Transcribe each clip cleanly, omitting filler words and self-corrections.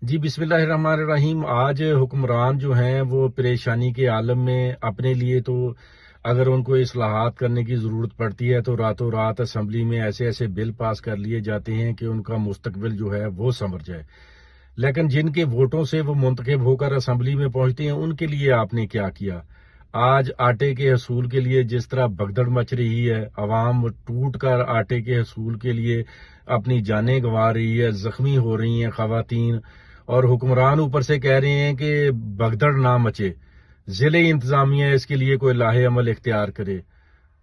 جی بسم اللہ الرحمن الرحیم۔ آج حکمران جو ہیں وہ پریشانی کے عالم میں اپنے لیے تو اگر ان کو اصلاحات کرنے کی ضرورت پڑتی ہے تو راتوں رات اسمبلی میں ایسے ایسے بل پاس کر لیے جاتے ہیں کہ ان کا مستقبل جو ہے وہ سنور جائے، لیکن جن کے ووٹوں سے وہ منتخب ہو کر اسمبلی میں پہنچتے ہیں ان کے لیے آپ نے کیا کیا؟ آج آٹے کے حصول کے لیے جس طرح بھگدڑ مچ رہی ہے، عوام ٹوٹ کر آٹے کے حصول کے لیے اپنی جانیں گنوا رہی ہے، زخمی ہو رہی ہیں خواتین، اور حکمران اوپر سے کہہ رہے ہیں کہ بھگدڑ نہ مچے، ضلع انتظامیہ اس کے لیے کوئی لاہے عمل اختیار کرے۔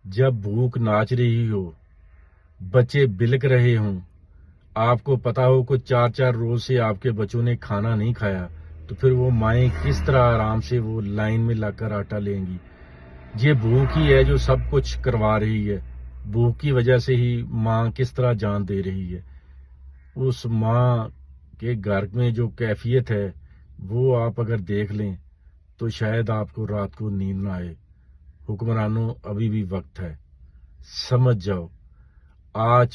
جب بھوک ناچ رہی ہو، بچے بلک رہے ہوں، آپ کو پتا ہو کہ 4 روز سے آپ کے بچوں نے کھانا نہیں کھایا، تو پھر وہ مائیں کس طرح آرام سے وہ لائن میں لگ کر آٹا لیں گی؟ یہ بھوک ہی ہے جو سب کچھ کروا رہی ہے۔ بھوک کی وجہ سے ہی ماں کس طرح جان دے رہی ہے۔ اس ماں کے گھر میں جو کیفیت ہے وہ آپ اگر دیکھ لیں تو شاید آپ کو رات کو نیند نہ آئے۔ حکمرانوں ابھی بھی وقت ہے، سمجھ جاؤ۔ آج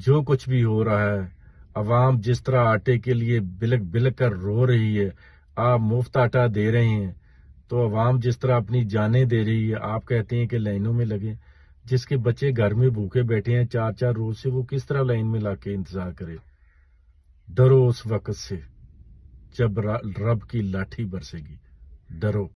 جو کچھ بھی ہو رہا ہے، عوام جس طرح آٹے کے لیے بلک بلک کر رو رہی ہے، آپ مفت آٹا دے رہے ہیں تو عوام جس طرح اپنی جانیں دے رہی ہے، آپ کہتے ہیں کہ لائنوں میں لگیں۔ جس کے بچے گھر میں بھوکے بیٹھے ہیں 4 روز سے، وہ کس طرح لائن میں لگ کے انتظار کرے؟ ڈرو اس وقت سے جب رب کی لاٹھی برسے گی، ڈرو۔